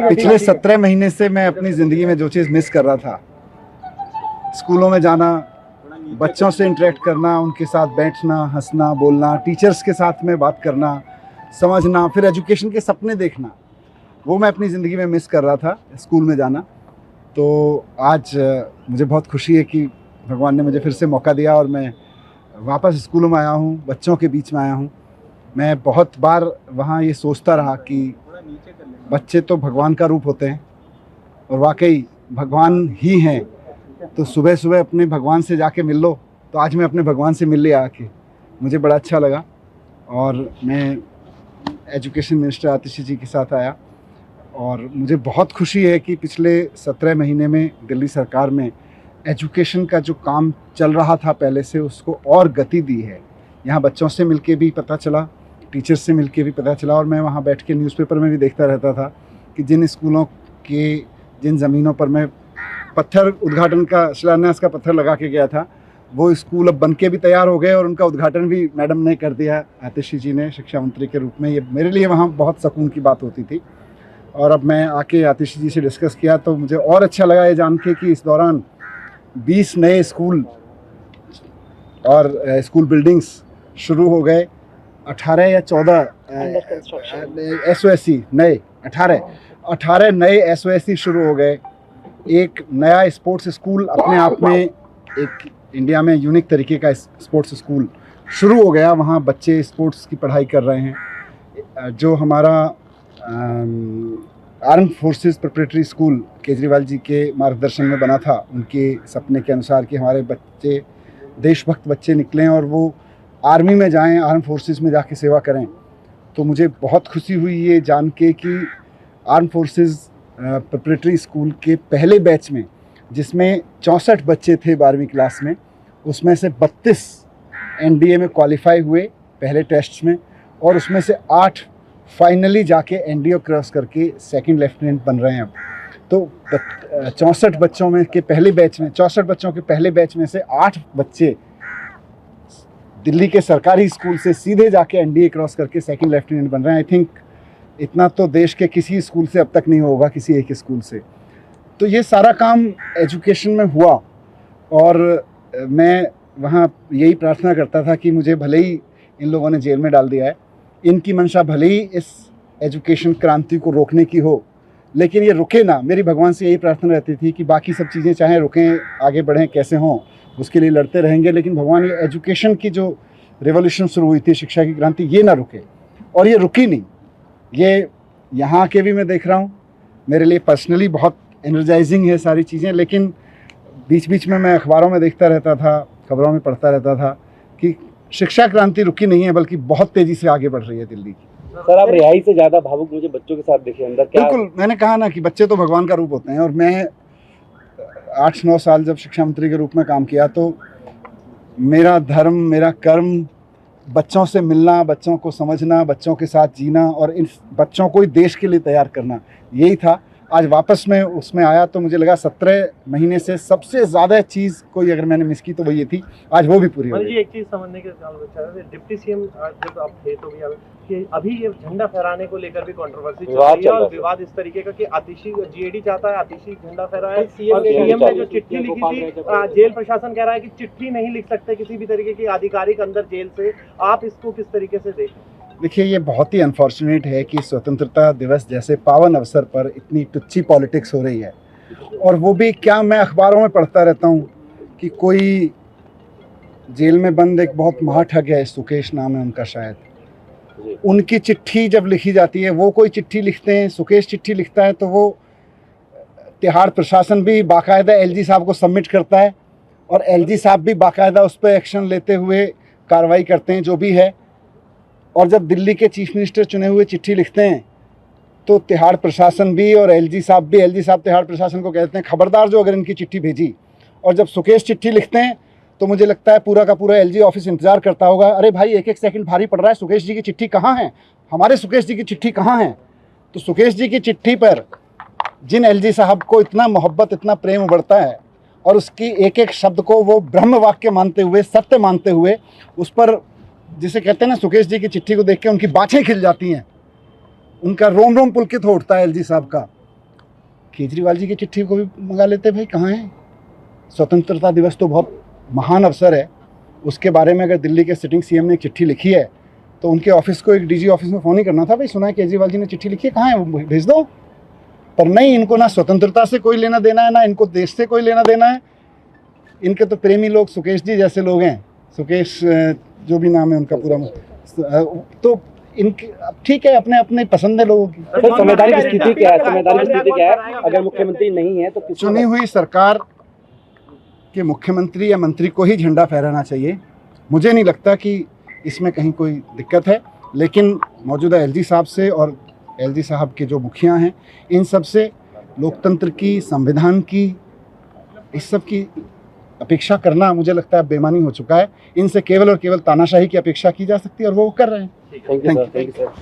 पिछले 17 महीने से मैं अपनी ज़िंदगी में जो चीज़ मिस कर रहा था, स्कूलों में जाना, बच्चों से इंटरेक्ट करना, उनके साथ बैठना, हंसना, बोलना, टीचर्स के साथ में बात करना, समझना, फिर एजुकेशन के सपने देखना, वो मैं अपनी ज़िंदगी में मिस कर रहा था, स्कूल में जाना। तो आज मुझे बहुत खुशी है कि भगवान ने मुझे फिर से मौका दिया और मैं वापस स्कूलों में आया हूँ, बच्चों के बीच में आया हूँ। मैं बहुत बार वहाँ ये सोचता रहा कि बच्चे तो भगवान का रूप होते हैं और वाकई भगवान ही हैं, तो सुबह सुबह अपने भगवान से जाके मिल लो। तो आज मैं अपने भगवान से मिल लिया आके, मुझे बड़ा अच्छा लगा। और मैं एजुकेशन मिनिस्टर आतिशी जी के साथ आया और मुझे बहुत खुशी है कि पिछले 17 महीने में दिल्ली सरकार में एजुकेशन का जो काम चल रहा था पहले से, उसको और गति दी है। यहाँ बच्चों से मिलके भी पता चला, टीचर्स से मिलके भी पता चला, और मैं वहाँ बैठ के न्यूज़पेपर में भी देखता रहता था कि जिन स्कूलों के जिन ज़मीनों पर मैं पत्थर उद्घाटन का शिलान्यास का पत्थर लगा के गया था, वो स्कूल अब बन के भी तैयार हो गए और उनका उद्घाटन भी मैडम ने कर दिया, आतिशी जी ने, शिक्षा मंत्री के रूप में। ये मेरे लिए वहाँ बहुत सुकून की बात होती थी। और अब मैं आके आतिशी जी से डिस्कस किया तो मुझे और अच्छा लगा ये जान के कि इस दौरान 20 नए स्कूल और स्कूल बिल्डिंग्स शुरू हो गए। 18 या 14 SOSC नए 18 नए SOSC शुरू हो गए। एक नया स्पोर्ट्स स्कूल अपने आप में एक इंडिया में यूनिक तरीके का स्पोर्ट्स स्कूल शुरू हो गया। वहाँ बच्चे स्पोर्ट्स की पढ़ाई कर रहे हैं। जो हमारा arm forces preparatory school Kejriwal ji के मार्गदर्शन में बना था, उनके सपने के अनुसार कि हमारे बच्चे देशभक्त बच्चे निकलें और वो आर्मी में जाएं, आर्म फोर्सेस में जाके सेवा करें। तो मुझे बहुत खुशी हुई ये जान के कि आर्म फोर्सेस प्रिपरेटरी स्कूल के पहले बैच में, जिसमें 64 बच्चे थे 12वीं क्लास में, उसमें से 32 NDA में क्वालिफाई हुए पहले टेस्ट्स में, और उसमें से 8 फाइनली जाके NDA क्रॉस करके सेकंड लेफ्टिनेंट बन रहे हैं अब। तो 64 बच्चों में के पहले बैच में 64 बच्चों के पहले बैच में से 8 बच्चे दिल्ली के सरकारी स्कूल से सीधे जाके NDA क्रॉस करके सेकंड लेफ्टिनेंट बन रहे हैं। आई थिंक इतना तो देश के किसी स्कूल से अब तक नहीं होगा, किसी एक स्कूल से। तो ये सारा काम एजुकेशन में हुआ और मैं वहाँ यही प्रार्थना करता था कि मुझे भले ही इन लोगों ने जेल में डाल दिया है, इनकी मंशा भले ही इस एजुकेशन क्रांति को रोकने की हो, लेकिन ये रुके ना। मेरी भगवान से यही प्रार्थना रहती थी कि बाकी सब चीज़ें चाहे रुकें, आगे बढ़ें, कैसे हों, उसके लिए लड़ते रहेंगे, लेकिन भगवान ये एजुकेशन की जो रेवोल्यूशन शुरू हुई थी, शिक्षा की क्रांति, ये ना रुके। और ये रुकी नहीं। ये यहाँ के भी मैं देख रहा हूँ, मेरे लिए पर्सनली बहुत एनर्जाइजिंग है सारी चीज़ें। लेकिन बीच बीच में मैं अखबारों में देखता रहता था, खबरों में पढ़ता रहता था कि शिक्षा क्रांति रुकी नहीं है, बल्कि बहुत तेज़ी से आगे बढ़ रही है दिल्ली की। सर, आप रिहाई से ज़्यादा भावुक मुझे बच्चों के साथ देखे अंदर क्या? बिल्कुल, मैंने कहा ना कि बच्चे तो भगवान का रूप होते हैं। और मैं 8-9 साल जब शिक्षा मंत्री के रूप में काम किया तो मेरा धर्म, मेरा कर्म बच्चों से मिलना, बच्चों को समझना, बच्चों के साथ जीना और इन बच्चों को देश के लिए तैयार करना, यही था। आज वापस मैं उसमें आया तो मुझे लगा 17 महीने से सबसे ज़्यादा चीज़ कोई अगर मैंने मिस की तो वो ये थी, आज वो भी पूरी हो गई। एक चीज़ समझने के डिप्टी सीएम जब आप थे तो भी कि अभी ये झंडा फहराने को लेकर भी कंट्रोवर्सी चल रही है और विवाद इस तरीके का कि आतिशी GAD चाहता है आतिशी झंडा फहराए, और सीएम ने जो चिट्ठी लिखी थी, जेल प्रशासन कह रहा है कि चिट्ठी नहीं लिख सकते किसी भी तरीके की आधिकारिक अंदर जेल से। आप इसको किस तरीके से देखें? देखिए, ये बहुत ही अनफॉर्चुनेट है कि स्वतंत्रता दिवस जैसे पावन अवसर पर इतनी टुच्ची पॉलिटिक्स हो रही है। और वो भी क्या, मैं अखबारों में पढ़ता रहता हूँ कि कोई जेल में बंद एक बहुत महाठग है, सुकेश नाम है उनका शायद, उनकी चिट्ठी जब लिखी जाती है, वो कोई चिट्ठी लिखते हैं, सुकेश चिट्ठी लिखता है, तो वो तिहाड़ प्रशासन भी बाकायदा LG साहब को सबमिट करता है और LG साहब भी बाकायदा उस पर एक्शन लेते हुए कार्रवाई करते हैं जो भी है। और जब दिल्ली के चीफ मिनिस्टर चुने हुए चिट्ठी लिखते हैं तो तिहाड़ प्रशासन भी और LG साहब तिहाड़ प्रशासन को कहते हैं खबरदार जो अगर इनकी चिट्ठी भेजी। और जब सुकेश चिट्ठी लिखते हैं तो मुझे लगता है पूरा का पूरा LG ऑफिस इंतजार करता होगा, अरे भाई एक सेकंड भारी पड़ रहा है, सुकेश जी की चिट्ठी कहाँ है, हमारे सुकेश जी की चिट्ठी कहाँ है। तो सुकेश जी की चिट्ठी पर जिन LG साहब को इतना मोहब्बत, इतना प्रेम उबड़ता है और उसकी एक शब्द को वो ब्रह्म वाक्य मानते हुए, सत्य मानते हुए, उस पर जिसे कहते हैं ना, सुकेश जी की चिट्ठी को देख के उनकी बाछें खिल जाती हैं, उनका रोम रोम पुलकित हो उठता है LG साहब का। केजरीवाल जी की चिट्ठी को भी मंगा लेते भाई, कहाँ है? स्वतंत्रता दिवस तो बहुत महान अवसर है, उसके बारे में अगर दिल्ली के सिटिंग सीएम ने एक चिट्ठी लिखी है तो उनके ऑफिस को, एक डीजी ऑफिस में फ़ोन ही करना था, भाई सुना है केजरीवाल जी ने चिट्ठी लिखी है, कहाँ है वो, भेज दो। पर नहीं, इनको ना स्वतंत्रता से कोई लेना देना है, ना इनको देश से कोई लेना देना है। इनके तो प्रेमी लोग सुकेश जी जैसे लोग हैं, सुकेश जो भी नाम है उनका पूरा, तो इनके ठीक है, अपने अपने पसंद है लोगों की। सर, संवैधानिक स्थिति क्या है? संवैधानिक स्थिति क्या है? अगर मुख्यमंत्री नहीं है तो चुनी हुई सरकार के मुख्यमंत्री या मंत्री को ही झंडा फहराना चाहिए। मुझे नहीं लगता कि इसमें कहीं कोई दिक्कत है, लेकिन मौजूदा एलजी साहब से और एलजी साहब के जो मुखिया हैं, इन सब से लोकतंत्र की, संविधान की, इस सब की अपेक्षा करना मुझे लगता है बेईमानी हो चुका है। इनसे केवल और केवल तानाशाही की अपेक्षा की जा सकती है और वो कर रहे हैं। Thank you sir.